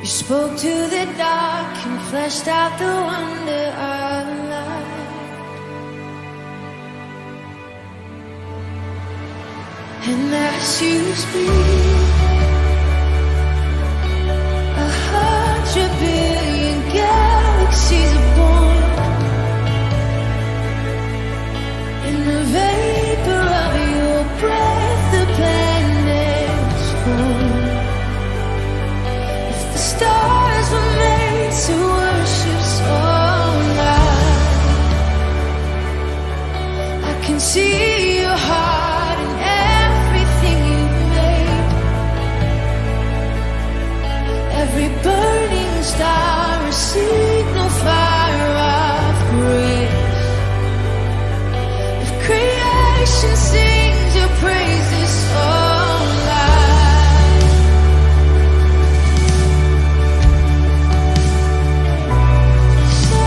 spoke to the dark and fleshed out the wonder of life. And as you speak, 100 billion galaxies are born. In the vapor of your breath, the planets form. If the stars were made to worship so light, I can see your heart in everything you've made. Every burning star, a signal fire of grace. If creation sings your praises so loud, so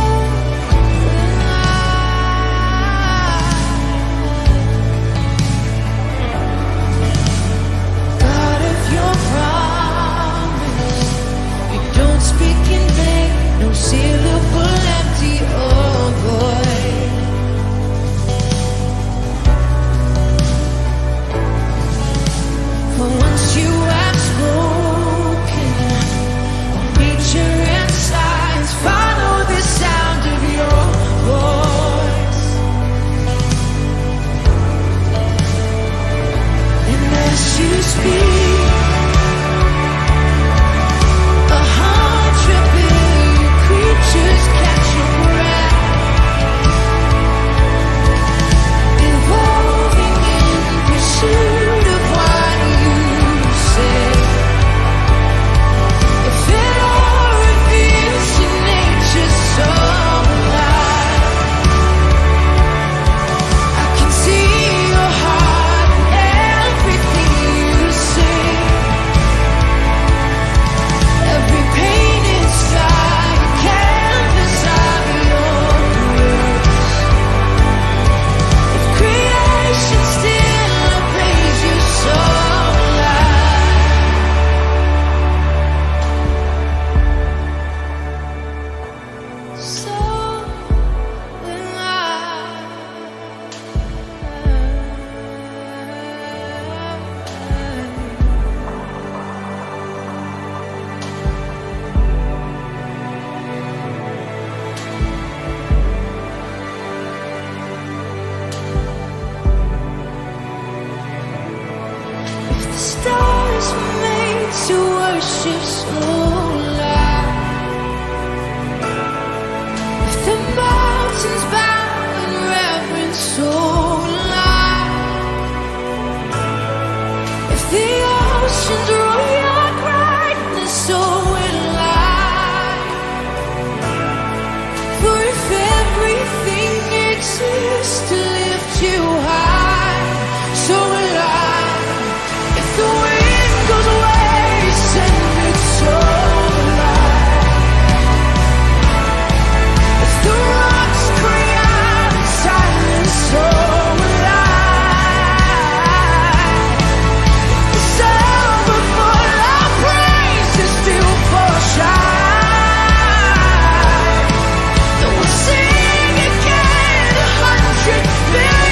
God of your promise, you don't speak in vain, no syllable empty or void. For once you have spoken, nature and science follow the sound of your voice. And as you speak, 100 billion creatures catch your breath, evolving in pursuit of what you say. If it all reveals your nature so alive, I can see your heart in everything you say. Every painted sky, a canvas of your grace. If creation still praise you so loud, so will if the stars were made to worship so loud, if the mountains bow in reverence so loud, if the oceans roar your greatness, so will I. For if everything exists to lift you high, so will I. If the wind goes away, send it so alive. If the rocks cry out in silence, so will I. The sound will fall, our praise is still for shine. Then we'll sing again 100 billion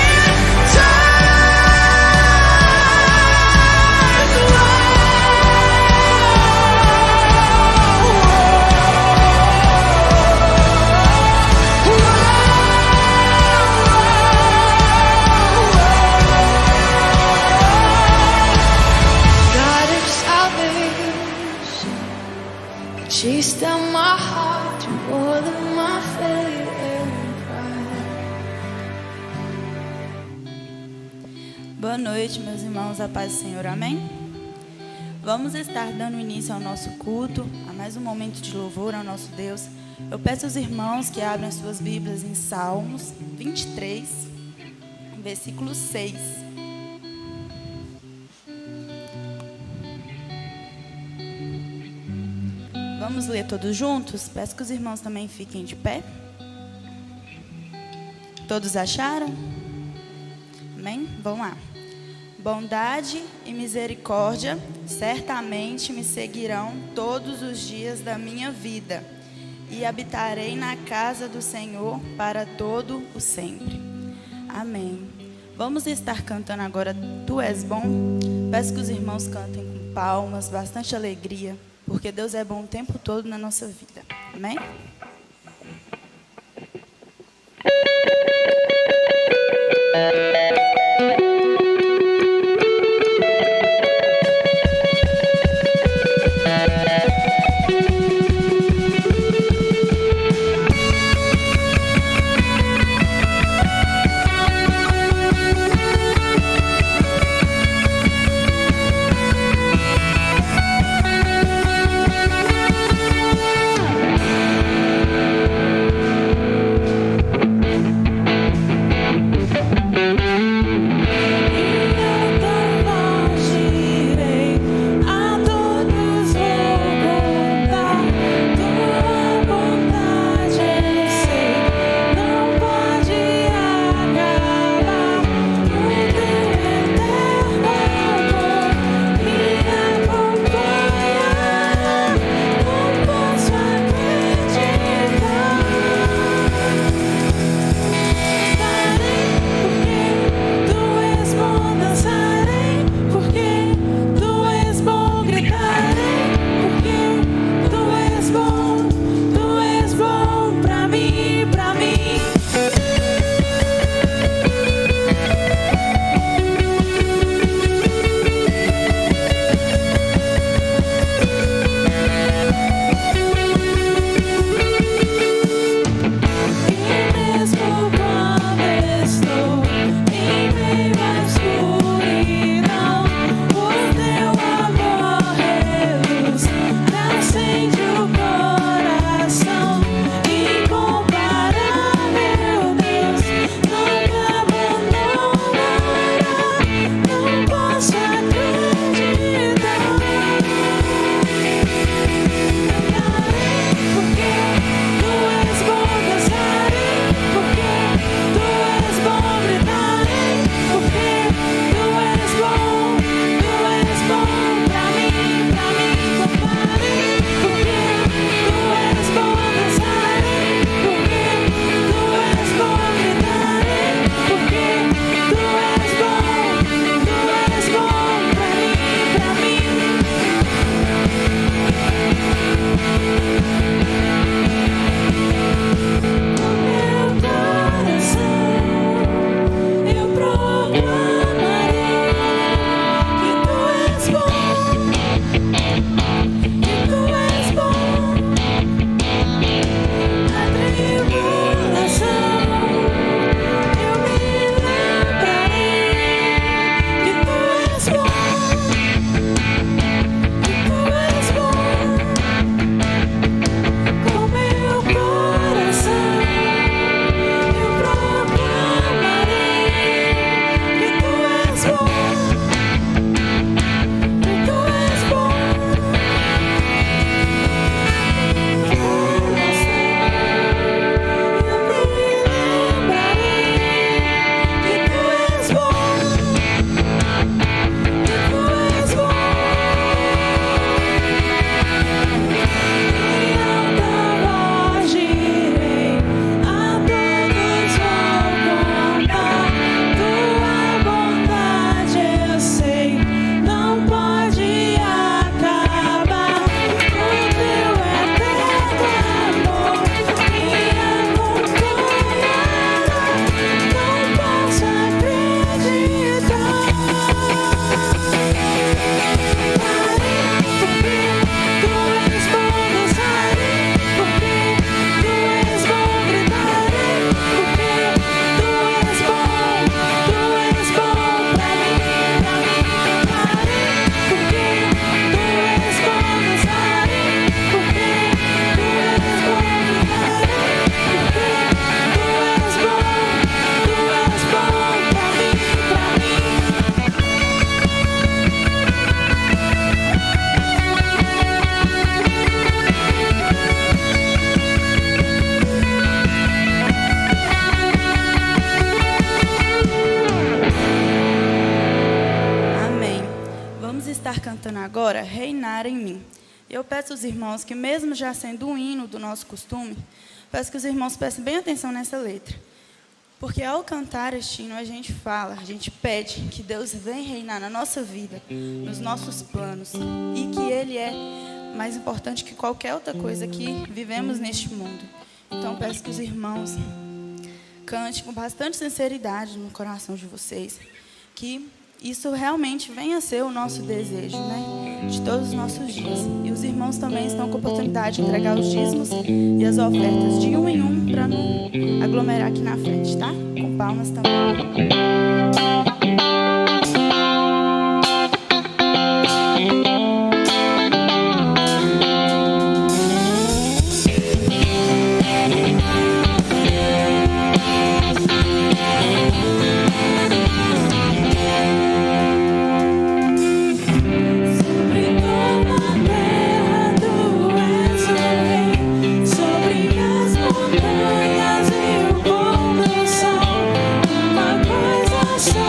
God of salvation, chase down my heart to more than my failure and pride. Boa noite, meus irmãos, a paz do Senhor, amém? Vamos estar dando início ao nosso culto, a mais um momento de louvor ao nosso Deus. Eu peço aos irmãos que abram as suas Bíblias em Salmos 23, versículo 6. Vamos ler todos juntos? Peço que os irmãos também fiquem de pé. Todos acharam? Amém? Vamos lá. Bondade e misericórdia certamente me seguirão todos os dias da minha vida, e habitarei na casa do Senhor para todo o sempre. Amém. Vamos estar cantando agora Tu És Bom. Peço que os irmãos cantem com palmas, bastante alegria, porque Deus é bom o tempo todo na nossa vida. Amém? reinar em mim. Eu peço aos irmãos que, mesmo já sendo um hino do nosso costume, peço que os irmãos prestem bem atenção nessa letra. Porque ao cantar este hino, a gente fala, a gente pede que Deus venha reinar na nossa vida, nos nossos planos, e que Ele é mais importante que qualquer outra coisa que vivemos neste mundo. Então, peço que os irmãos cantem com bastante sinceridade no coração de vocês, que isso realmente venha a ser o nosso desejo, né? De todos os nossos dias. E os irmãos também estão com a oportunidade de entregar os dízimos e as ofertas de um em um para não aglomerar aqui na frente, tá? Com palmas também. Montanhas e o pôr do sol, uma coisa só.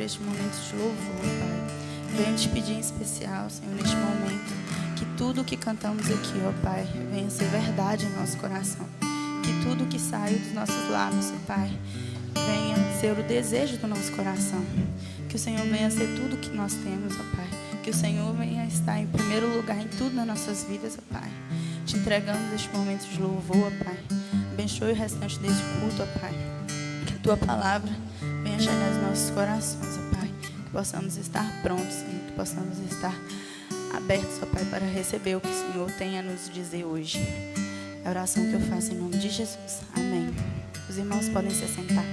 este momento de louvor, Pai. Venho te pedir em especial, Senhor, neste momento, que tudo que cantamos aqui, ó Pai, venha ser verdade em nosso coração. Que tudo que saiu dos nossos lábios, ó Pai, venha ser o desejo do nosso coração. Que o Senhor venha ser tudo que nós temos, ó Pai. Que o Senhor venha estar em primeiro lugar em tudo nas nossas vidas, ó Pai. Te entregamos este momento de louvor, ó Pai. Abençoe o restante deste culto, ó Pai. Que a Tua palavra venha chegar aos nossos corações, ó Pai. Que possamos estar prontos, Senhor. Que possamos estar abertos, ó Pai, para receber o que o Senhor tem a nos dizer hoje. É a oração que eu faço em nome de Jesus. Amém. Os irmãos podem se assentar.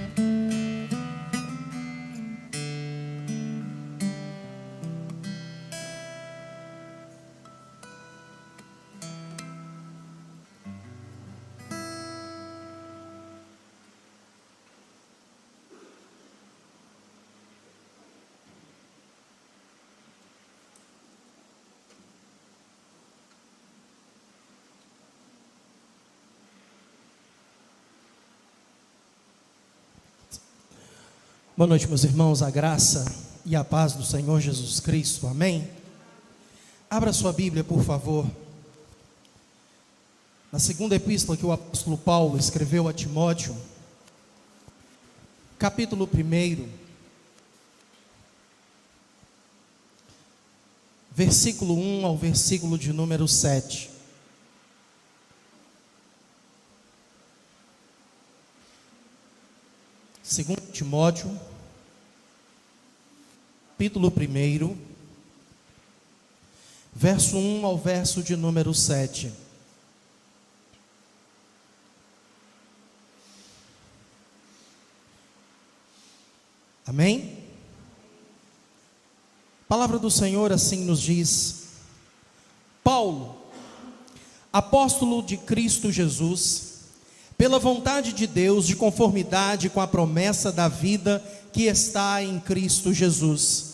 Boa noite, meus irmãos, a graça e a paz do Senhor Jesus Cristo, amém? Abra sua Bíblia, por favor, na segunda epístola que o apóstolo Paulo escreveu a Timóteo, capítulo 1, versículo 1 ao versículo de número 7. Segundo Timóteo, capítulo 1, verso 1 ao verso de número 7. Amém? A palavra do Senhor assim nos diz: Paulo, apóstolo de Cristo Jesus, pela vontade de Deus, de conformidade com a promessa da vida que está em Cristo Jesus,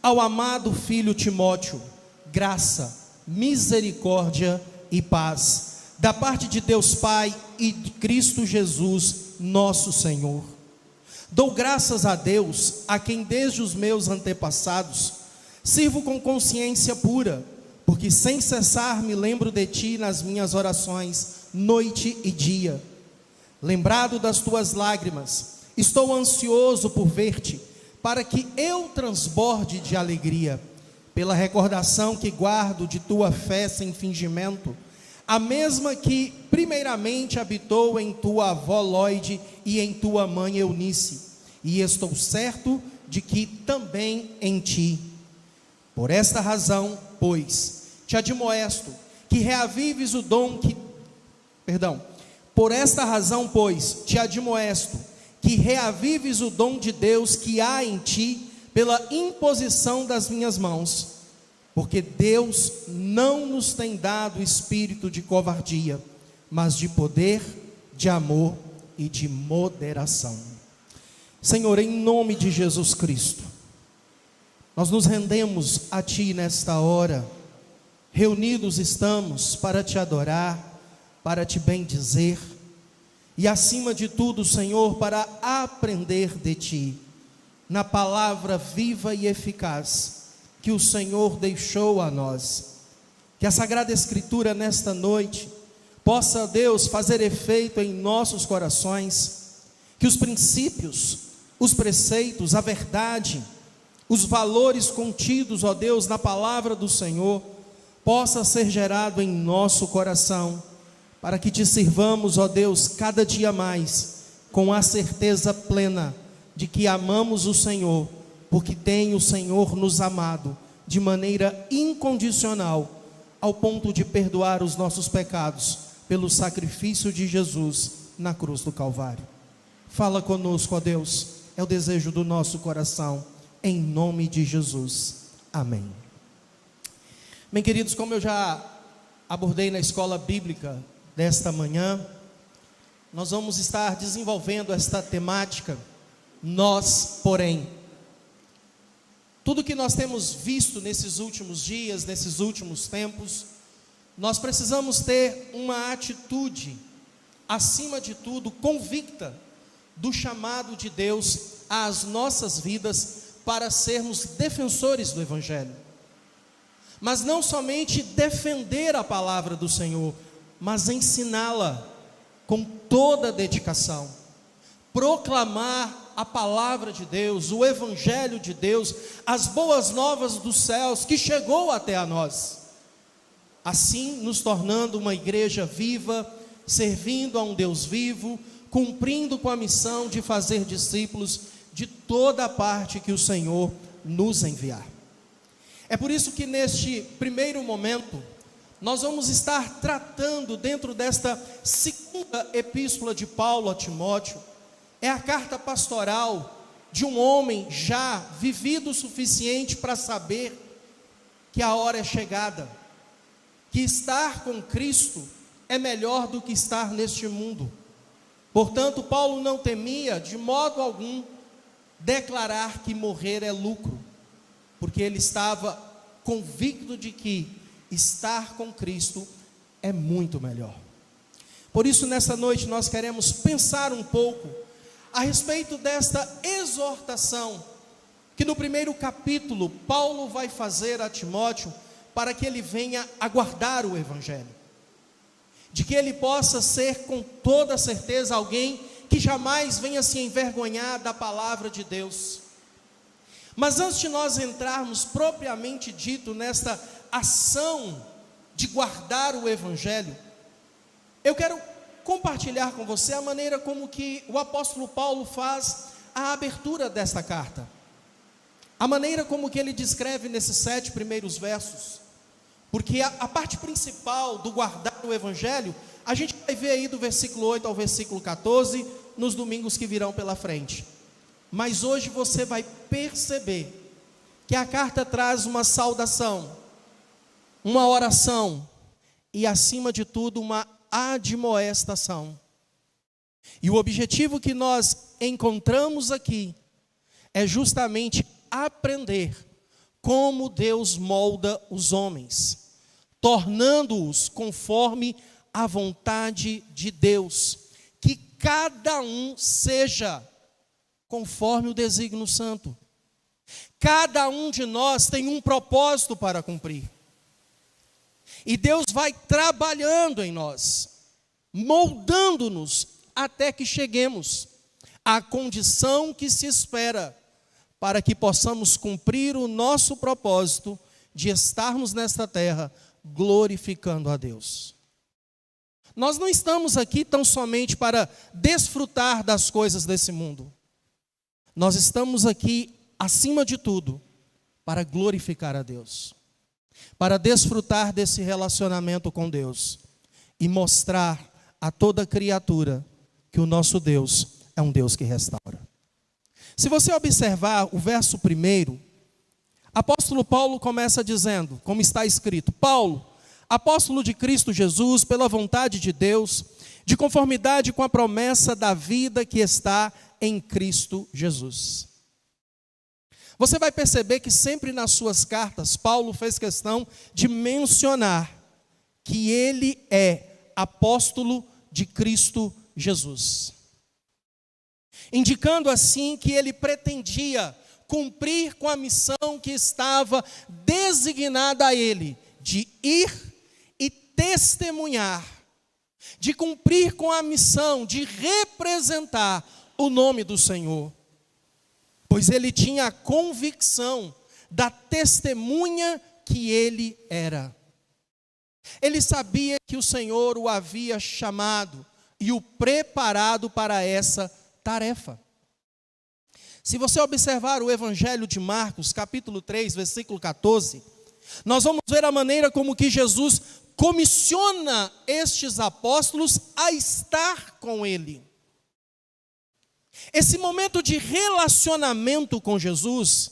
ao amado filho Timóteo, graça, misericórdia e paz, da parte de Deus Pai e de Cristo Jesus, nosso Senhor. Dou graças a Deus, a quem desde os meus antepassados sirvo com consciência pura, porque sem cessar me lembro de ti nas minhas orações, noite e dia. Lembrado das tuas lágrimas, estou ansioso por ver-te, para que eu transborde de alegria, pela recordação que guardo de tua fé sem fingimento, a mesma que primeiramente habitou em tua avó Lóide e em tua mãe Eunice, e estou certo de que também em ti. Por esta razão, pois, te admoesto que reavives o dom que... Por esta razão, pois, te admoesto que reavives o dom de Deus que há em ti pela imposição das minhas mãos, porque Deus não nos tem dado espírito de covardia, mas de poder, de amor e de moderação. Senhor, em nome de Jesus Cristo, nós nos rendemos a ti nesta hora. Reunidos estamos para te adorar, para te bendizer e, acima de tudo, Senhor, para aprender de ti, na palavra viva e eficaz que o Senhor deixou a nós. Que a Sagrada Escritura nesta noite possa, Deus, fazer efeito em nossos corações, que os princípios, os preceitos, a verdade, os valores contidos, ó Deus, na palavra do Senhor, possa ser gerado em nosso coração, para que te sirvamos, ó Deus, cada dia mais, com a certeza plena de que amamos o Senhor, porque tem o Senhor nos amado de maneira incondicional, ao ponto de perdoar os nossos pecados, pelo sacrifício de Jesus na cruz do Calvário. Fala conosco, ó Deus, é o desejo do nosso coração, em nome de Jesus, amém. Bem, queridos, como eu já abordei na escola bíblica desta manhã, nós vamos estar desenvolvendo esta temática, nós, porém. Tudo que nós temos visto nesses últimos dias, nesses últimos tempos, nós precisamos ter uma atitude, acima de tudo, convicta do chamado de Deus às nossas vidas para sermos defensores do Evangelho. Mas não somente defender a palavra do Senhor, mas ensiná-la com toda a dedicação, proclamar a palavra de Deus, o Evangelho de Deus, as boas novas dos céus que chegou até a nós, assim nos tornando uma igreja viva, servindo a um Deus vivo, cumprindo com a missão de fazer discípulos de toda a parte que o Senhor nos enviar. É por isso que neste primeiro momento, nós vamos estar tratando dentro desta segunda epístola de Paulo a Timóteo, é a carta pastoral de um homem já vivido o suficiente para saber que a hora é chegada, que estar com Cristo é melhor do que estar neste mundo. Portanto, Paulo não temia de modo algum declarar que morrer é lucro, porque ele estava convicto de que estar com Cristo é muito melhor. Por isso, nessa noite, nós queremos pensar um pouco a respeito desta exortação que no primeiro capítulo Paulo vai fazer a Timóteo para que ele venha a guardar o Evangelho, de que ele possa ser com toda certeza alguém que jamais venha se envergonhar da palavra de Deus. Mas antes de nós entrarmos propriamente dito nesta ação de guardar o Evangelho, eu quero compartilhar com você a maneira como que o apóstolo Paulo faz a abertura desta carta, a maneira como que ele descreve nesses 7 primeiros versos, porque a parte principal do guardar o Evangelho, a gente vai ver aí do versículo 8 ao versículo 14, nos domingos que virão pela frente. Mas hoje você vai perceber que a carta traz uma saudação, uma oração e, acima de tudo, uma admoestação. E o objetivo que nós encontramos aqui é justamente aprender como Deus molda os homens, tornando-os conforme a vontade de Deus, que cada um seja conforme o desígnio santo. Cada um de nós tem um propósito para cumprir. E Deus vai trabalhando em nós, moldando-nos até que cheguemos à condição que se espera, para que possamos cumprir o nosso propósito de estarmos nesta terra glorificando a Deus. Nós não estamos aqui tão somente para desfrutar das coisas desse mundo. Nós estamos aqui, acima de tudo, para glorificar a Deus, para desfrutar desse relacionamento com Deus e mostrar a toda criatura que o nosso Deus é um Deus que restaura. Se você observar o verso 1, apóstolo Paulo começa dizendo, como está escrito: Paulo, apóstolo de Cristo Jesus, pela vontade de Deus, de conformidade com a promessa da vida que está em Cristo Jesus. Você vai perceber que sempre nas suas cartas, Paulo fez questão de mencionar que ele é apóstolo de Cristo Jesus, indicando assim que ele pretendia cumprir com a missão que estava designada a ele, de ir e testemunhar, de cumprir com a missão de representar o nome do Senhor, pois ele tinha a convicção da testemunha que ele era. Ele sabia que o Senhor o havia chamado e o preparado para essa tarefa. Se você observar o Evangelho de Marcos, capítulo 3, versículo 14, nós vamos ver a maneira como que Jesus comissiona estes apóstolos a estar com ele. Esse momento de relacionamento com Jesus,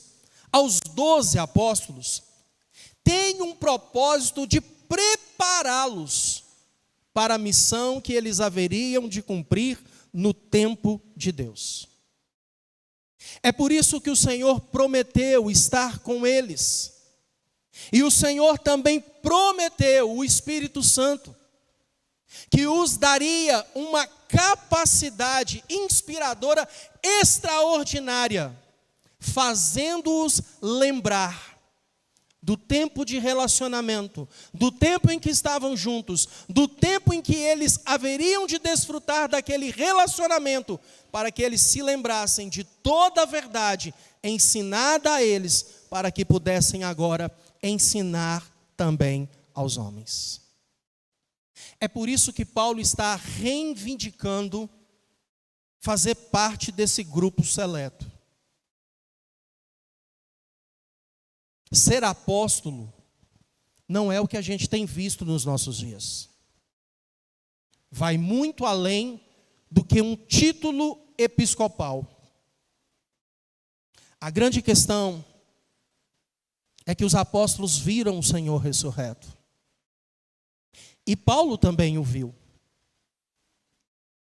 aos 12 apóstolos, tem um propósito de prepará-los para a missão que eles haveriam de cumprir no tempo de Deus. É por isso que o Senhor prometeu estar com eles. E o Senhor também prometeu o Espírito Santo, que os daria uma capacidade inspiradora extraordinária, fazendo-os lembrar do tempo de relacionamento, do tempo em que estavam juntos, do tempo em que eles haveriam de desfrutar daquele relacionamento, para que eles se lembrassem de toda a verdade ensinada a eles, para que pudessem agora ensinar também aos homens. É por isso que Paulo está reivindicando fazer parte desse grupo seleto. Ser apóstolo não é o que a gente tem visto nos nossos dias. Vai muito além do que um título episcopal. A grande questão é que os apóstolos viram o Senhor ressurreto. E Paulo também o viu.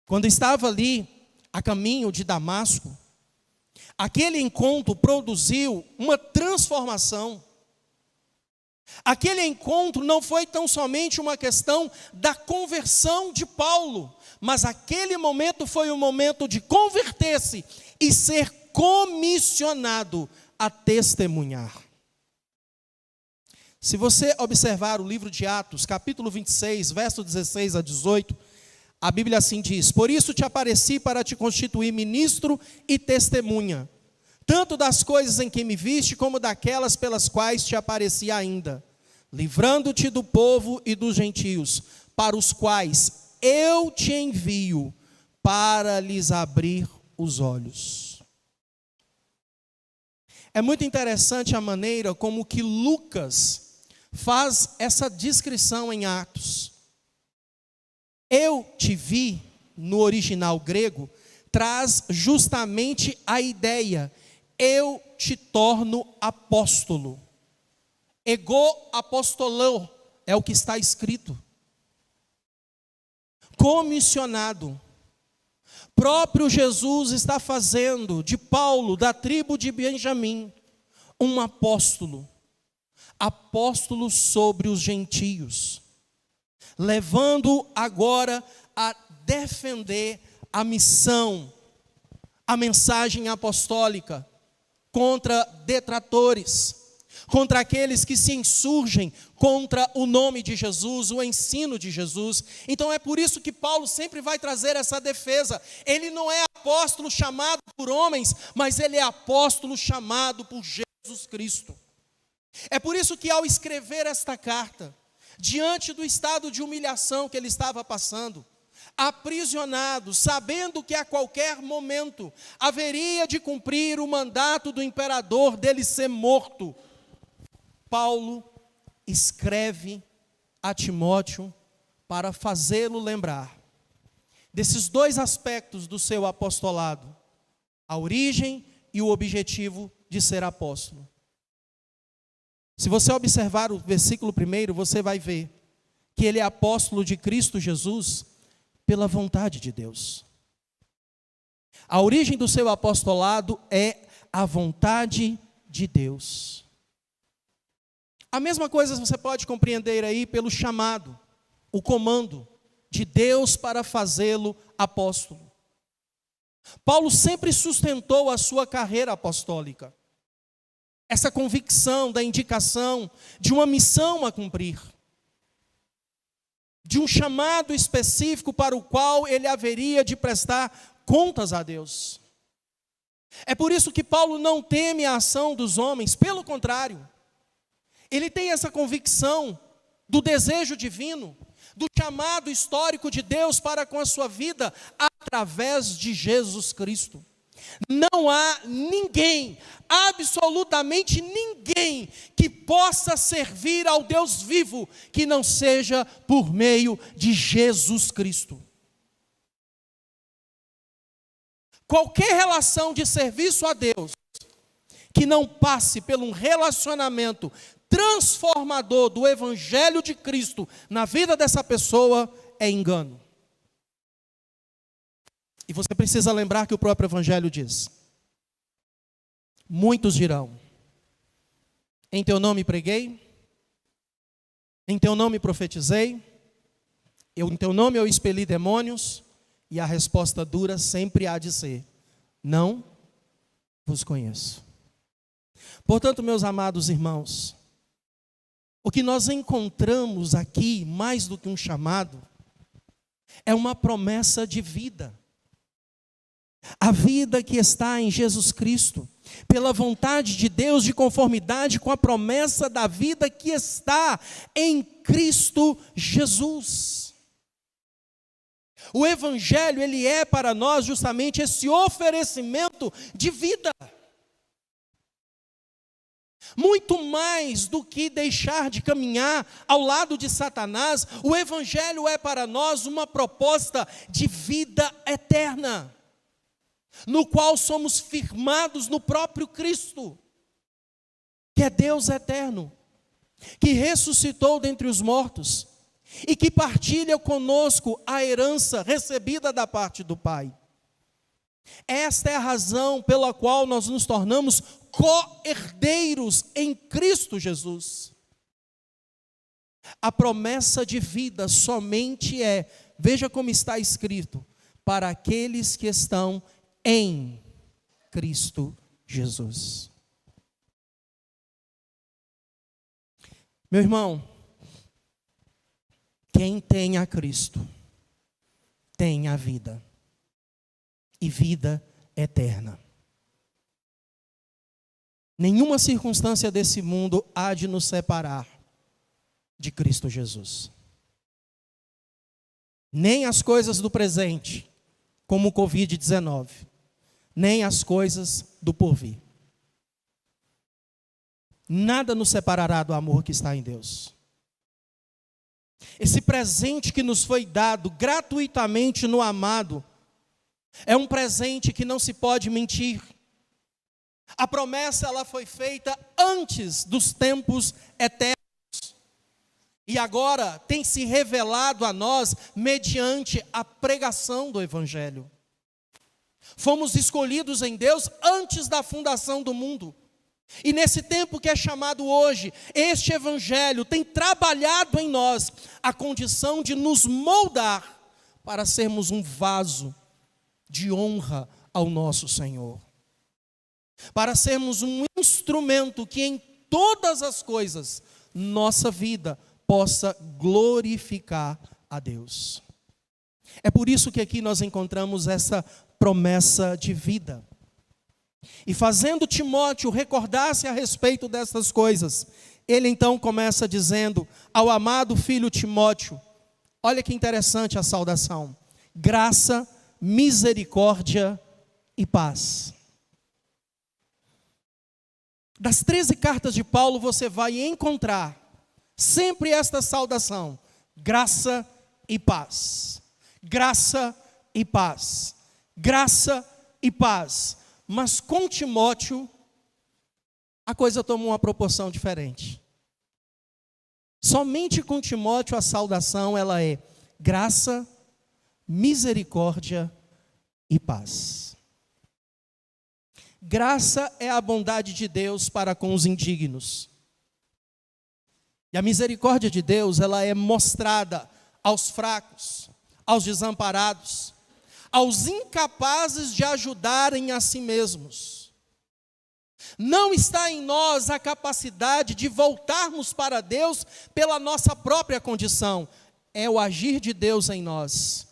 Quando estava ali a caminho de Damasco, aquele encontro produziu uma transformação. Aquele encontro não foi tão somente uma questão da conversão de Paulo, mas aquele momento foi o momento de converter-se e ser comissionado a testemunhar. Se você observar o livro de Atos, capítulo 26, verso 16 a 18, a Bíblia assim diz: por isso te apareci para te constituir ministro e testemunha, tanto das coisas em que me viste, como daquelas pelas quais te apareci ainda, livrando-te do povo e dos gentios, para os quais eu te envio, para lhes abrir os olhos. É muito interessante a maneira como que Lucas faz essa descrição em Atos. Eu te vi, no original grego, traz justamente a ideia: eu te torno apóstolo. Ego apostolou, é o que está escrito. Comissionado. Próprio Jesus está fazendo de Paulo, da tribo de Benjamim, um apóstolo. Apóstolo sobre os gentios, levando agora a defender a missão, a mensagem apostólica, contra detratores, contra aqueles que se insurgem contra o nome de Jesus, o ensino de Jesus. Então é por isso que Paulo sempre vai trazer essa defesa. Ele não é apóstolo chamado por homens, mas ele é apóstolo chamado por Jesus Cristo. É por isso que ao escrever esta carta, diante do estado de humilhação que ele estava passando, aprisionado, sabendo que a qualquer momento haveria de cumprir o mandato do imperador dele ser morto, Paulo escreve a Timóteo para fazê-lo lembrar desses dois aspectos do seu apostolado: a origem e o objetivo de ser apóstolo. Se você observar o versículo 1, você vai ver que ele é apóstolo de Cristo Jesus pela vontade de Deus. A origem do seu apostolado é a vontade de Deus. A mesma coisa você pode compreender aí pelo chamado, o comando de Deus para fazê-lo apóstolo. Paulo sempre sustentou a sua carreira apostólica. Essa convicção da indicação de uma missão a cumprir, de um chamado específico para o qual ele haveria de prestar contas a Deus. É por isso que Paulo não teme a ação dos homens, pelo contrário, ele tem essa convicção do desejo divino, do chamado histórico de Deus para com a sua vida, através de Jesus Cristo. Não há ninguém, absolutamente ninguém, que possa servir ao Deus vivo, que não seja por meio de Jesus Cristo. Qualquer relação de serviço a Deus, que não passe por um relacionamento transformador do Evangelho de Cristo na vida dessa pessoa, é engano. E você precisa lembrar que o próprio Evangelho diz: muitos dirão, em teu nome preguei, em teu nome profetizei, em teu nome eu expeli demônios, e a resposta dura sempre há de ser: não vos conheço. Portanto, meus amados irmãos, o que nós encontramos aqui, mais do que um chamado, é uma promessa de vida. A vida que está em Jesus Cristo, pela vontade de Deus, de conformidade com a promessa da vida que está em Cristo Jesus. O Evangelho, ele é para nós justamente esse oferecimento de vida. Muito mais do que deixar de caminhar ao lado de Satanás, o Evangelho é para nós uma proposta de vida eterna, no qual somos firmados no próprio Cristo, que é Deus eterno, que ressuscitou dentre os mortos e que partilha conosco a herança recebida da parte do Pai. Esta é a razão pela qual nós nos tornamos co-herdeiros em Cristo Jesus. A promessa de vida somente é veja como está escrito: para aqueles que estão em Cristo Jesus. Meu irmão, quem tem a Cristo, tem a vida, e vida eterna. Nenhuma circunstância desse mundo há de nos separar de Cristo Jesus. Nem as coisas do presente, como o Covid-19, nem as coisas do porvir. Nada nos separará do amor que está em Deus. Esse presente que nos foi dado gratuitamente no amado, é um presente que não se pode mentir. A promessa, ela foi feita antes dos tempos eternos. E agora tem se revelado a nós mediante a pregação do Evangelho. Fomos escolhidos em Deus antes da fundação do mundo. E nesse tempo que é chamado hoje, este Evangelho tem trabalhado em nós a condição de nos moldar para sermos um vaso de honra ao nosso Senhor. Para sermos um instrumento que em todas as coisas, nossa vida possa glorificar a Deus. É por isso que aqui nós encontramos essa promessa de vida. E fazendo Timóteo recordar-se a respeito dessas coisas, ele então começa dizendo ao amado filho Timóteo, olha que interessante a saudação: graça, misericórdia e paz. Das 13 cartas de Paulo você vai encontrar sempre esta saudação: graça e paz. Graça e paz. Graça e paz. Mas com Timóteo, a coisa tomou uma proporção diferente. Somente com Timóteo a saudação ela é graça, misericórdia e paz. Graça é a bondade de Deus para com os indignos. E a misericórdia de Deus, ela é mostrada aos fracos, aos desamparados, aos incapazes de ajudarem a si mesmos. Não está em nós a capacidade de voltarmos para Deus pela nossa própria condição. É o agir de Deus em nós.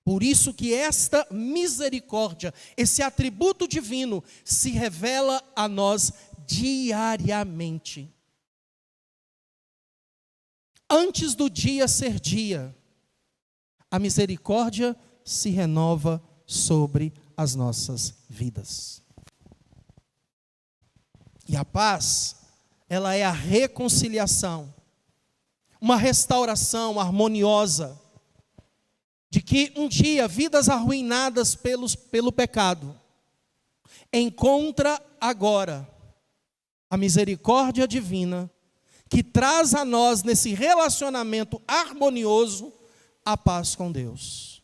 Por isso que esta misericórdia, esse atributo divino, se revela a nós diariamente. Antes do dia ser dia, a misericórdia se renova sobre as nossas vidas. E a paz, ela é a reconciliação, uma restauração harmoniosa, de que um dia vidas arruinadas pelo pecado, encontra agora a misericórdia divina, que traz a nós nesse relacionamento harmonioso a paz com Deus.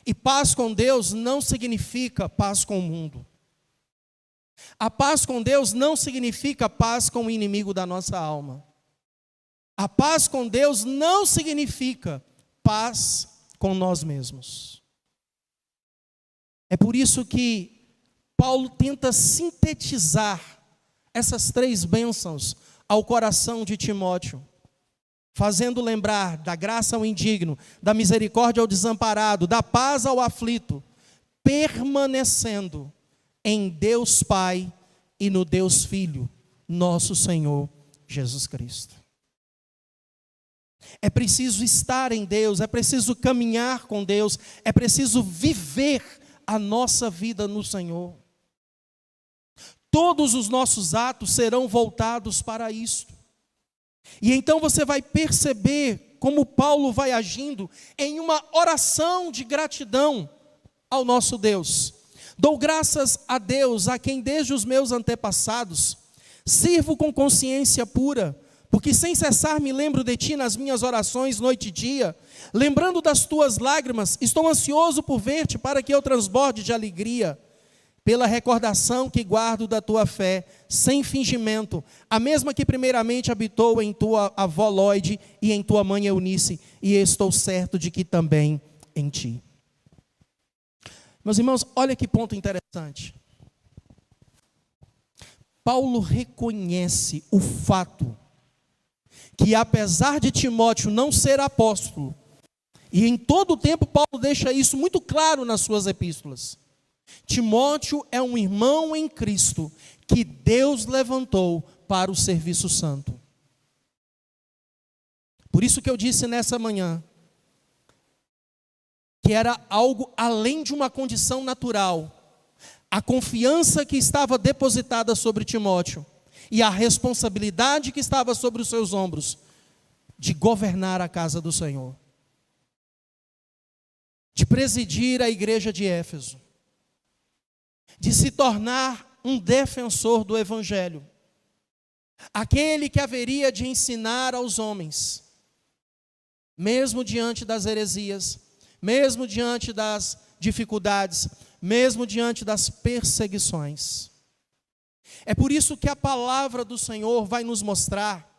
E paz com Deus não significa paz com o mundo. A paz com Deus não significa paz com o inimigo da nossa alma. A paz com Deus não significa paz com nós mesmos. É por isso que Paulo tenta sintetizar essas 3 bênçãos ao coração de Timóteo, fazendo lembrar da graça ao indigno, da misericórdia ao desamparado, da paz ao aflito, permanecendo em Deus Pai e no Deus Filho, nosso Senhor Jesus Cristo. É preciso estar em Deus, é preciso caminhar com Deus, é preciso viver a nossa vida no Senhor. Todos os nossos atos serão voltados para isto. E então você vai perceber como Paulo vai agindo em uma oração de gratidão ao nosso Deus. Dou graças a Deus, a quem desde os meus antepassados sirvo com consciência pura, porque sem cessar me lembro de ti nas minhas orações noite e dia. Lembrando das tuas lágrimas, estou ansioso por ver-te para que eu transborde de alegria. pela recordação que guardo da tua fé, sem fingimento, a mesma que primeiramente habitou em tua avó Lóide e em tua mãe Eunice, e estou certo de que também em ti. Meus irmãos, olha que ponto interessante. Paulo reconhece o fato que, apesar de Timóteo não ser apóstolo, e em todo o tempo Paulo deixa isso muito claro nas suas epístolas, Timóteo é um irmão em Cristo que Deus levantou para o serviço santo. Por isso que eu disse nessa manhã que era algo além de uma condição natural, a confiança que estava depositada sobre Timóteo e a responsabilidade que estava sobre os seus ombros de governar a casa do Senhor, de presidir a igreja de Éfeso, de se tornar um defensor do Evangelho, aquele que haveria de ensinar aos homens, mesmo diante das heresias, mesmo diante das dificuldades, mesmo diante das perseguições. É por isso que a palavra do Senhor vai nos mostrar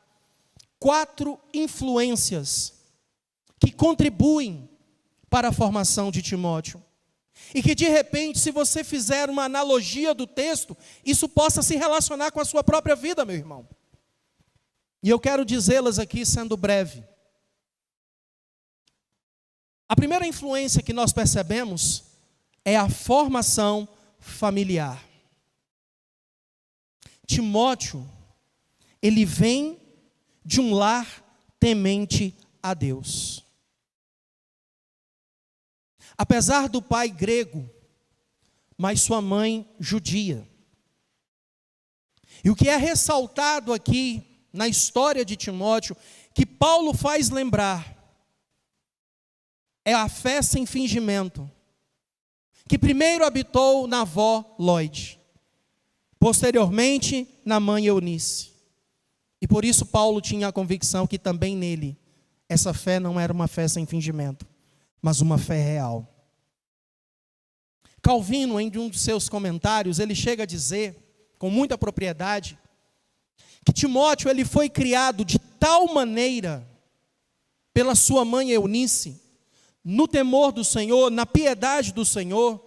4 influências que contribuem para a formação de Timóteo. E que de repente, se você fizer uma analogia do texto, isso possa se relacionar com a sua própria vida, meu irmão. E eu quero dizê-las aqui sendo breve. A primeira influência que nós percebemos é a formação familiar. Timóteo, ele vem de um lar temente a Deus. Apesar do pai grego, mas sua mãe judia. E o que é ressaltado aqui na história de Timóteo, que Paulo faz lembrar, é a fé sem fingimento, que primeiro habitou na avó Lóide, posteriormente na mãe Eunice. E por isso Paulo tinha a convicção que também nele, essa fé não era uma fé sem fingimento, mas uma fé real. Calvino, em um de seus comentários, ele chega a dizer, com muita propriedade, que Timóteo ele foi criado de tal maneira pela sua mãe Eunice, no temor do Senhor, na piedade do Senhor,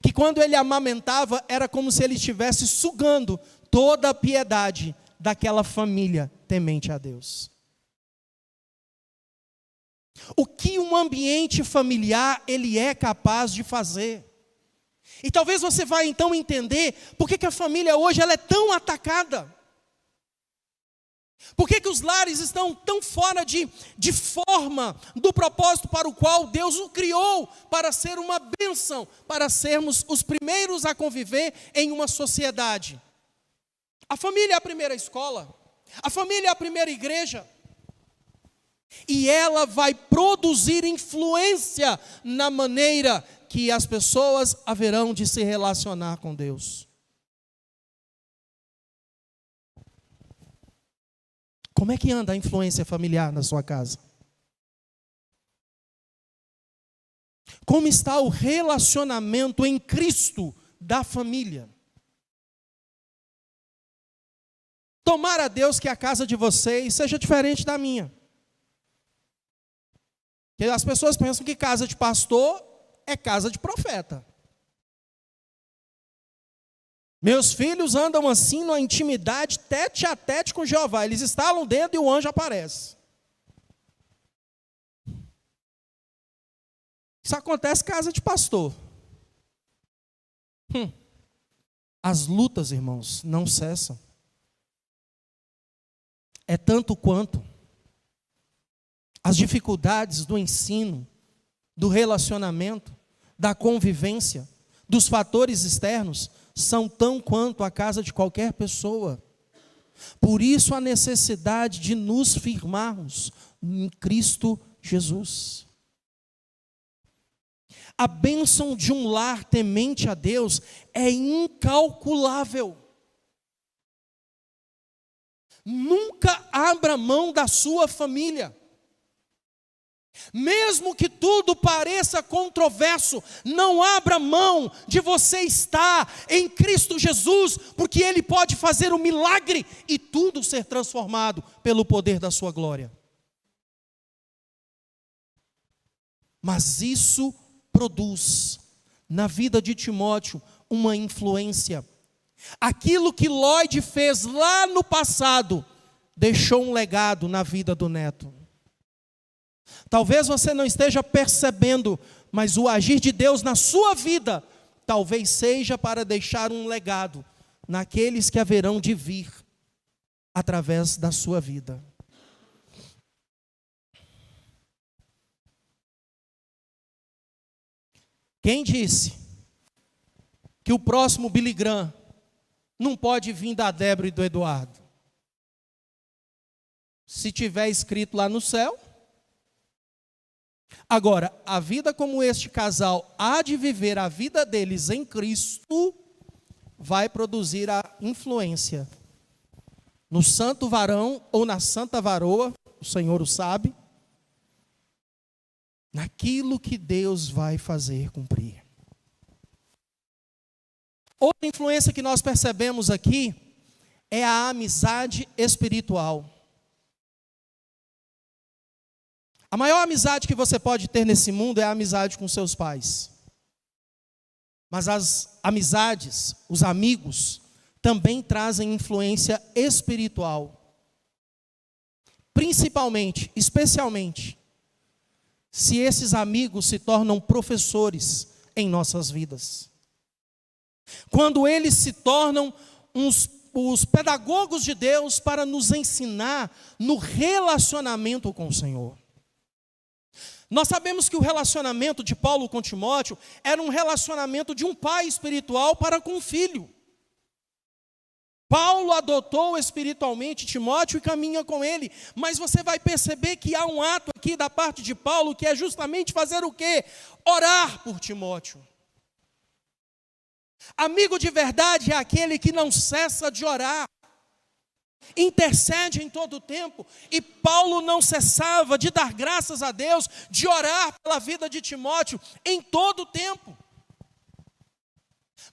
que quando ele amamentava, era como se ele estivesse sugando toda a piedade daquela família temente a Deus. O que um ambiente familiar ele é capaz de fazer? E talvez você vá então entender por que a família hoje ela é tão atacada. Por que os lares estão tão fora de forma do propósito para o qual Deus o criou, para ser uma bênção, para sermos os primeiros a conviver em uma sociedade. A família é a primeira escola, a família é a primeira igreja. E ela vai produzir influência na maneira que as pessoas haverão de se relacionar com Deus. Como é que anda a influência familiar na sua casa? Como está o relacionamento em Cristo da família? Tomara a Deus que a casa de vocês seja diferente da minha. Porque as pessoas pensam que casa de pastor é casa de profeta. Meus filhos andam assim numa intimidade tete a tete com Jeová. Eles estalam dentro e o anjo aparece. Isso acontece em casa de pastor. As lutas, irmãos, não cessam. É tanto quanto as dificuldades do ensino, do relacionamento, da convivência, dos fatores externos, são tão quanto a casa de qualquer pessoa. Por isso a necessidade de nos firmarmos em Cristo Jesus. A bênção de um lar temente a Deus é incalculável. Nunca abra mão da sua família. Mesmo que tudo pareça controverso, não abra mão de você estar em Cristo Jesus, porque Ele pode fazer um milagre e tudo ser transformado pelo poder da sua glória. Mas isso produz na vida de Timóteo uma influência. Aquilo que Lloyd fez lá no passado, deixou um legado na vida do neto. Talvez você não esteja percebendo, mas o agir de Deus na sua vida, talvez seja para deixar um legado naqueles que haverão de vir através da sua vida. Quem disse que o próximo Billy Graham não pode vir da Débora e do Eduardo? Se tiver escrito lá no céu. Agora, a vida como este casal há de viver a vida deles em Cristo, vai produzir a influência no santo varão ou na santa varoa, o Senhor o sabe, naquilo que Deus vai fazer cumprir. Outra influência que nós percebemos aqui é a amizade espiritual. A maior amizade que você pode ter nesse mundo é a amizade com seus pais. Mas as amizades, os amigos, também trazem influência espiritual. Principalmente, especialmente, se esses amigos se tornam professores em nossas vidas. Quando eles se tornam os pedagogos de Deus para nos ensinar no relacionamento com o Senhor. Nós sabemos que o relacionamento de Paulo com Timóteo era um relacionamento de um pai espiritual para com o filho. Paulo adotou espiritualmente Timóteo e caminha com ele, mas você vai perceber que há um ato aqui da parte de Paulo que é justamente fazer o quê? Orar por Timóteo. Amigo de verdade é aquele que não cessa de orar, intercede em todo o tempo, e Paulo não cessava de dar graças a Deus, de orar pela vida de Timóteo em todo o tempo.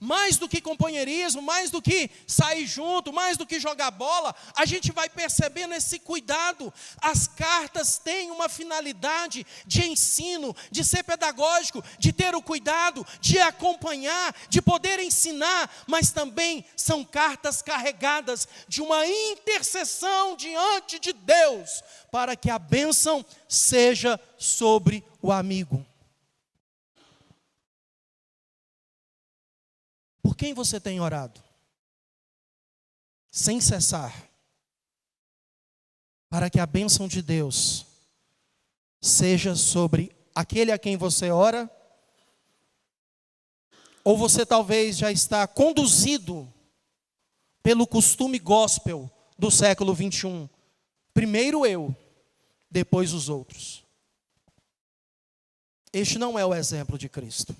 Mais do que companheirismo, mais do que sair junto, mais do que jogar bola, a gente vai percebendo esse cuidado. As cartas têm uma finalidade de ensino, de ser pedagógico, de ter o cuidado, de acompanhar, de poder ensinar, mas também são cartas carregadas de uma intercessão diante de Deus, para que a bênção seja sobre o amigo. Por quem você tem orado? Sem cessar. Para que a bênção de Deus seja sobre aquele a quem você ora. Ou você talvez já está conduzido pelo costume gospel do século 21. Primeiro eu, depois os outros. Este não é o exemplo de Cristo.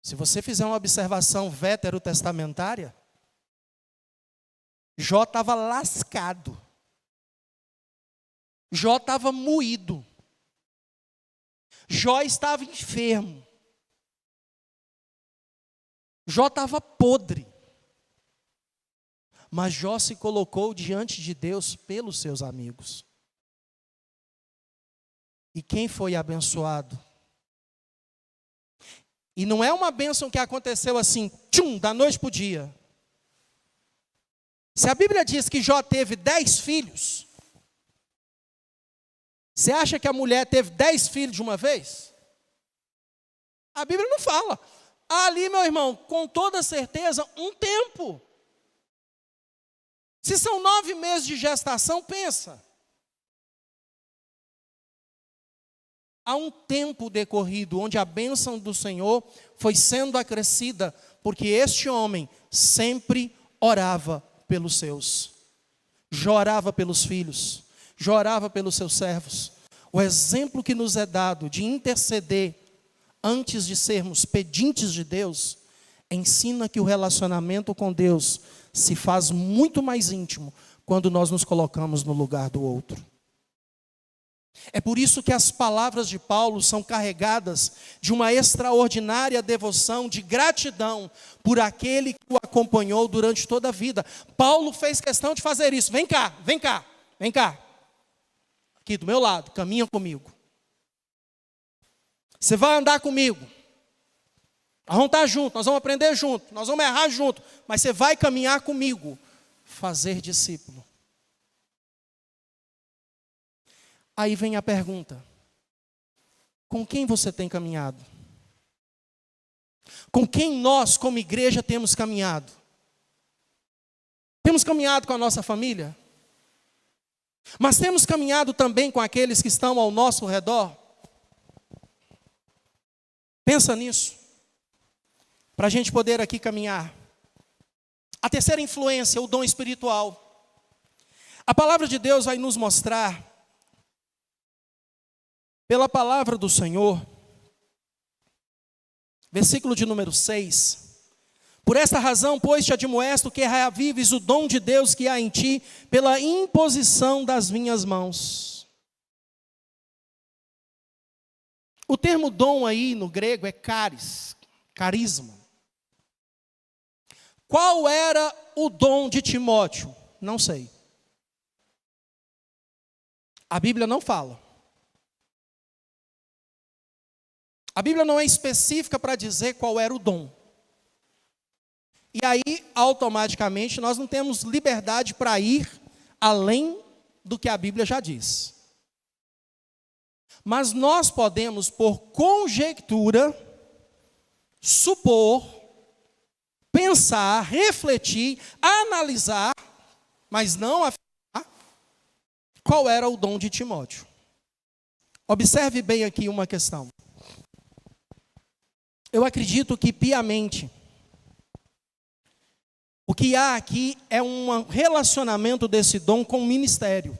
Se você fizer uma observação veterotestamentária, Jó estava lascado. Jó estava moído. Jó estava enfermo. Jó estava podre. Mas Jó se colocou diante de Deus pelos seus amigos. E quem foi abençoado? E não é uma bênção que aconteceu assim, da noite para o dia. Se a Bíblia diz que Jó teve 10 filhos, você acha que a mulher teve 10 filhos de uma vez? A Bíblia não fala. Ali, meu irmão, com toda certeza, um tempo. Se são 9 meses de gestação, pensa. Há um tempo decorrido onde a bênção do Senhor foi sendo acrescida, porque este homem sempre orava pelos seus. Jó orava pelos filhos, Jó orava pelos seus servos. O exemplo que nos é dado de interceder antes de sermos pedintes de Deus, ensina que o relacionamento com Deus se faz muito mais íntimo, quando nós nos colocamos no lugar do outro. É por isso que as palavras de Paulo são carregadas de uma extraordinária devoção, de gratidão por aquele que o acompanhou durante toda a vida. Paulo fez questão de fazer isso. Vem cá, vem cá, vem cá. Aqui do meu lado, caminha comigo. Você vai andar comigo. Nós vamos estar juntos, nós vamos aprender junto, nós vamos errar junto, mas você vai caminhar comigo. Fazer discípulo. Aí vem a pergunta: com quem você tem caminhado? Com quem nós, como igreja, temos caminhado? Temos caminhado com a nossa família? Mas temos caminhado também com aqueles que estão ao nosso redor? Pensa nisso, para a gente poder aqui caminhar. A terceira influência, o dom espiritual. A palavra de Deus vai nos mostrar, pela palavra do Senhor, versículo de número 6. Por esta razão, pois, te admoesto que reavives o dom de Deus que há em ti, pela imposição das minhas mãos. O termo dom aí no grego é caris, carisma. Qual era o dom de Timóteo? Não sei. A Bíblia não fala. A Bíblia não é específica para dizer qual era o dom. E aí, automaticamente, nós não temos liberdade para ir além do que a Bíblia já diz. Mas nós podemos, por conjectura, supor, pensar, refletir, analisar, mas não afirmar qual era o dom de Timóteo. Observe bem aqui uma questão. Eu acredito que piamente, o que há aqui é um relacionamento desse dom com o ministério.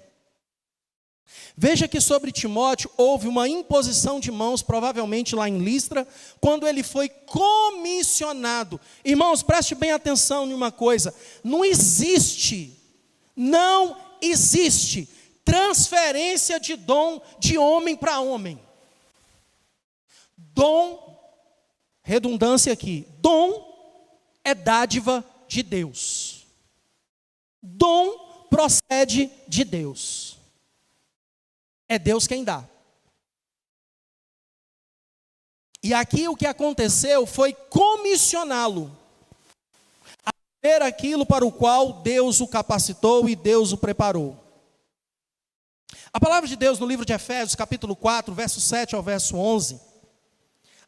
Veja que sobre Timóteo houve uma imposição de mãos, provavelmente lá em Listra, quando ele foi comissionado. Irmãos, preste bem atenção em uma coisa: não existe transferência de dom de homem para homem. Dom, redundância aqui, dom é dádiva de Deus. Dom procede de Deus. É Deus quem dá. E aqui o que aconteceu foi comissioná-lo a ver aquilo para o qual Deus o capacitou e Deus o preparou. A palavra de Deus no livro de Efésios, capítulo 4, verso 7 ao verso 11,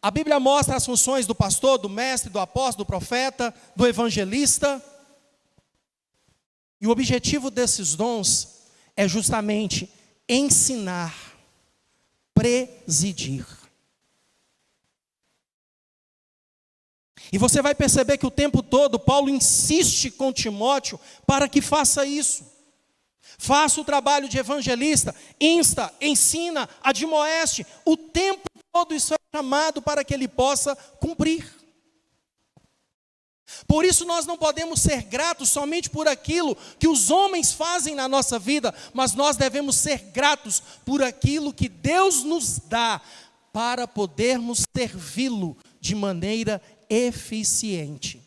a Bíblia mostra as funções do pastor, do mestre, do apóstolo, do profeta, do evangelista. E o objetivo desses dons é justamente ensinar, presidir. E você vai perceber que o tempo todo Paulo insiste com Timóteo para que faça isso. Faça o trabalho de evangelista, insta, ensina, admoeste. O tempo todo isso é chamado para que ele possa cumprir. Por isso nós não podemos ser gratos somente por aquilo que os homens fazem na nossa vida, mas nós devemos ser gratos por aquilo que Deus nos dá para podermos servi-lo de maneira eficiente.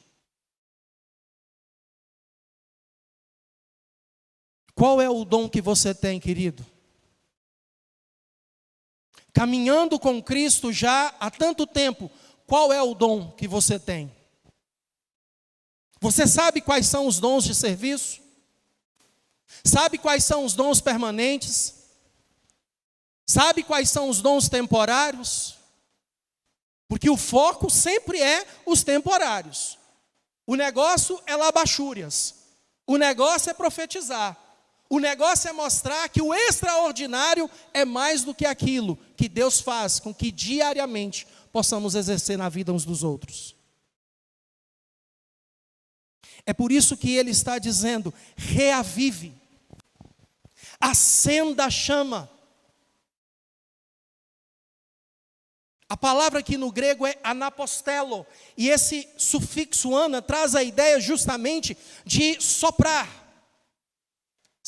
Qual é o dom que você tem, querido? Caminhando com Cristo já há tanto tempo, qual é o dom que você tem? Você sabe quais são os dons de serviço? Sabe quais são os dons permanentes? Sabe quais são os dons temporários? Porque o foco sempre é os temporários. O negócio é labachúrias. O negócio é profetizar. O negócio é mostrar que o extraordinário é mais do que aquilo que Deus faz com que diariamente possamos exercer na vida uns dos outros. É por isso que ele está dizendo: reavive, acenda a chama. A palavra aqui no grego é anapostelo, e esse sufixo ana traz a ideia justamente de soprar.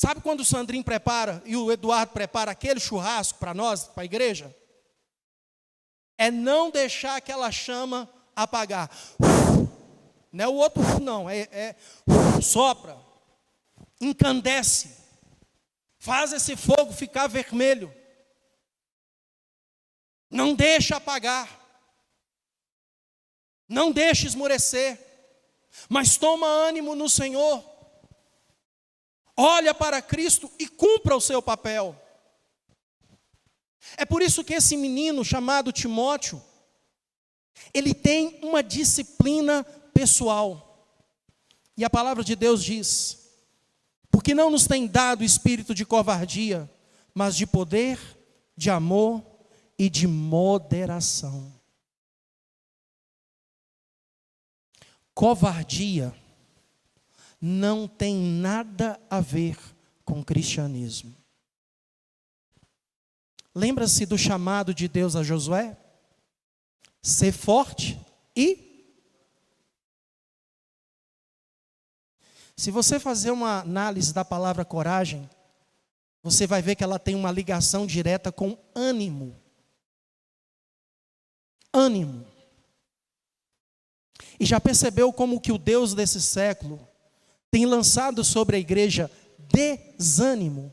Sabe quando o Sandrinho prepara e o Eduardo prepara aquele churrasco para nós, para a igreja? É não deixar aquela chama apagar. Não é o outro, não. Sopra. Encandece. Faz esse fogo ficar vermelho. Não deixa apagar. Não deixa esmorecer. Mas toma ânimo no Senhor. Olha para Cristo e cumpra o seu papel. É por isso que esse menino chamado Timóteo, ele tem uma disciplina pessoal. E a palavra de Deus diz: porque não nos tem dado espírito de covardia, mas de poder, de amor e de moderação. Covardia não tem nada a ver com cristianismo. Lembra-se do chamado de Deus a Josué? Ser forte e... Se você fazer uma análise da palavra coragem, você vai ver que ela tem uma ligação direta com ânimo. Ânimo. E já percebeu como que o Deus desse século tem lançado sobre a igreja desânimo?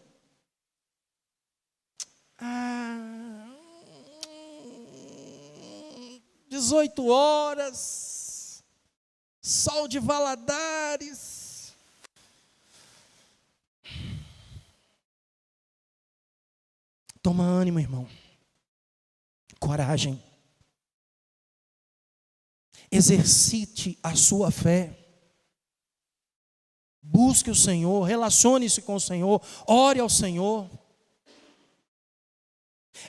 18 horas, sol de Valadares. Toma ânimo, irmão. Coragem. Exercite a sua fé. Busque o Senhor, relacione-se com o Senhor, ore ao Senhor.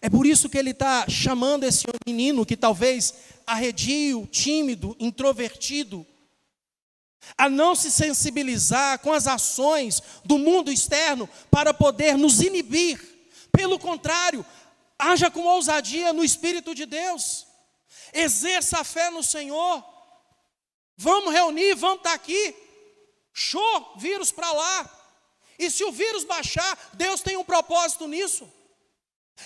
É por isso que ele está chamando esse menino que talvez arredio, tímido, introvertido, a não se sensibilizar com as ações do mundo externo para poder nos inibir. Pelo contrário, haja com ousadia no Espírito de Deus. Exerça a fé no Senhor. Vamos reunir, vamos estar aqui. Show, vírus para lá. E se o vírus baixar, Deus tem um propósito nisso.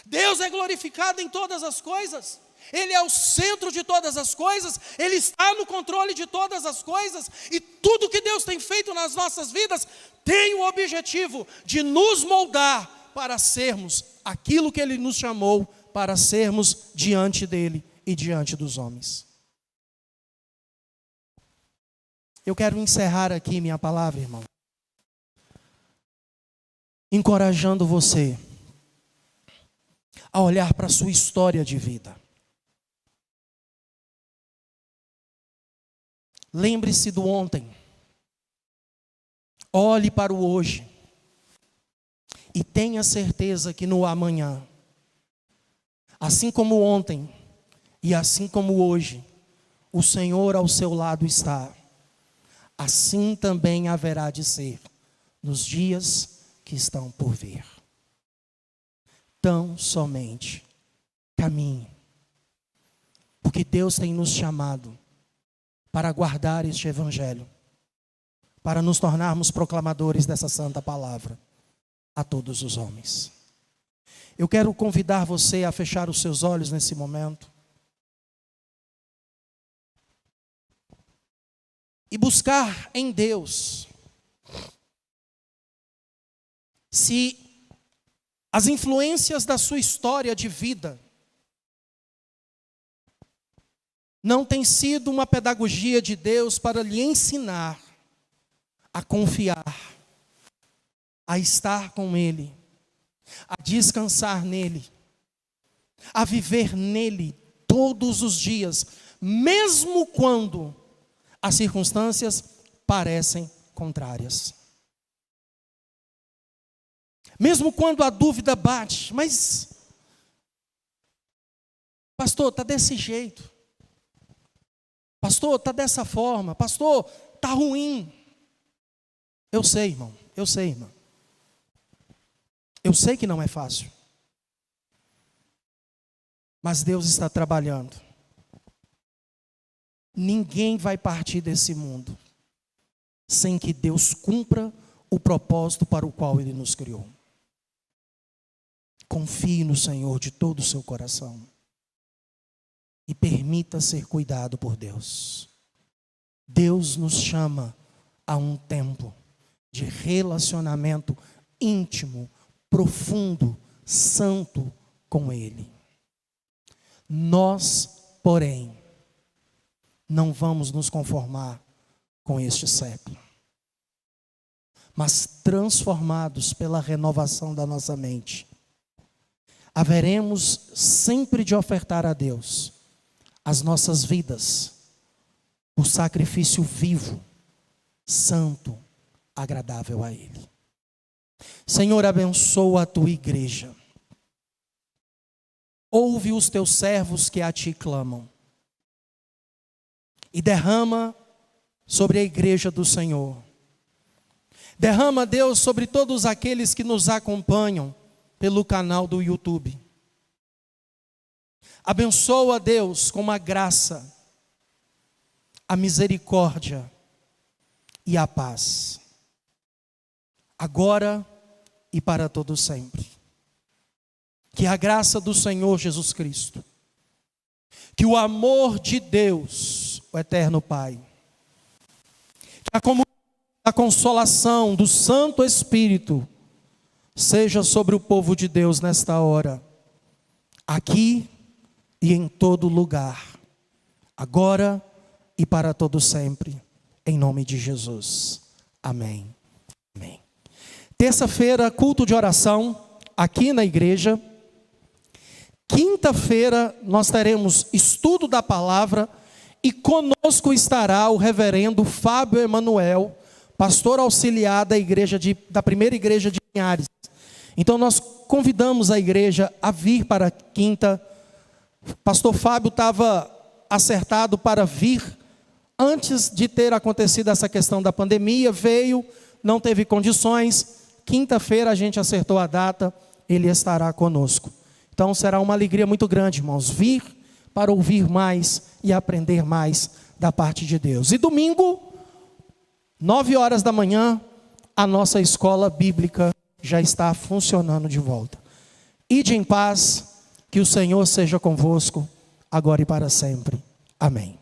Deus é glorificado em todas as coisas. Ele é o centro de todas as coisas. Ele está no controle de todas as coisas. E tudo que Deus tem feito nas nossas vidas tem o objetivo de nos moldar para sermos aquilo que Ele nos chamou para sermos diante dEle e diante dos homens. Eu quero encerrar aqui minha palavra, irmão, encorajando você a olhar para a sua história de vida. Lembre-se do ontem. Olhe para o hoje. E tenha certeza que no amanhã, assim como ontem e assim como hoje, o Senhor ao seu lado está. Assim também haverá de ser nos dias que estão por vir. Tão somente caminhe, porque Deus tem nos chamado para guardar este evangelho, para nos tornarmos proclamadores dessa santa palavra a todos os homens. Eu quero convidar você a fechar os seus olhos nesse momento e buscar em Deus se as influências da sua história de vida não têm sido uma pedagogia de Deus para lhe ensinar a confiar, a estar com Ele, a descansar nele, a viver nele todos os dias, mesmo quando as circunstâncias parecem contrárias. Mesmo quando a dúvida bate, mas, pastor, está desse jeito. Pastor, está dessa forma. Pastor, está ruim. Eu sei, irmão. Eu sei, irmã. Eu sei que não é fácil. Mas Deus está trabalhando. Ninguém vai partir desse mundo sem que Deus cumpra o propósito para o qual Ele nos criou. Confie no Senhor de todo o seu coração e permita ser cuidado por Deus. Deus nos chama a um tempo de relacionamento íntimo, profundo, santo com Ele. Nós, porém, não vamos nos conformar com este século, mas transformados pela renovação da nossa mente, haveremos sempre de ofertar a Deus as nossas vidas, o sacrifício vivo, santo, agradável a Ele. Senhor, abençoa a tua igreja. Ouve os teus servos que a ti clamam e derrama sobre a igreja do Senhor. Derrama, Deus, sobre todos aqueles que nos acompanham pelo canal do YouTube. Abençoa, Deus, com a graça, a misericórdia e a paz, agora e para todo sempre. Que a graça do Senhor Jesus Cristo, que o amor de Deus, o eterno Pai, que a consolação do Santo Espírito seja sobre o povo de Deus nesta hora, aqui e em todo lugar, agora e para todo sempre, em nome de Jesus. Amém. Amém. Terça-feira, culto de oração aqui na igreja. Quinta-feira nós teremos estudo da palavra e conosco estará o reverendo Fábio Emanuel, pastor auxiliar da primeira igreja de Linhares. Então nós convidamos a igreja a vir para a quinta. Pastor Fábio estava acertado para vir antes de ter acontecido essa questão da pandemia, veio, não teve condições. Quinta-feira a gente acertou a data, ele estará conosco. Então será uma alegria muito grande, irmãos, vir para ouvir mais e aprender mais da parte de Deus. E domingo, 9h da manhã, a nossa escola bíblica já está funcionando de volta. Ide em paz, que o Senhor seja convosco, agora e para sempre. Amém.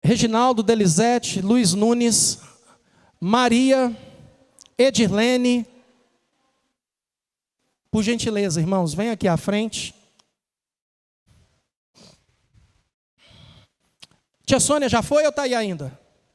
Reginaldo, Delizete, Luiz Nunes, Maria, Edirlene, por gentileza, irmãos, vem aqui à frente. Tia Sônia já foi ou está aí ainda?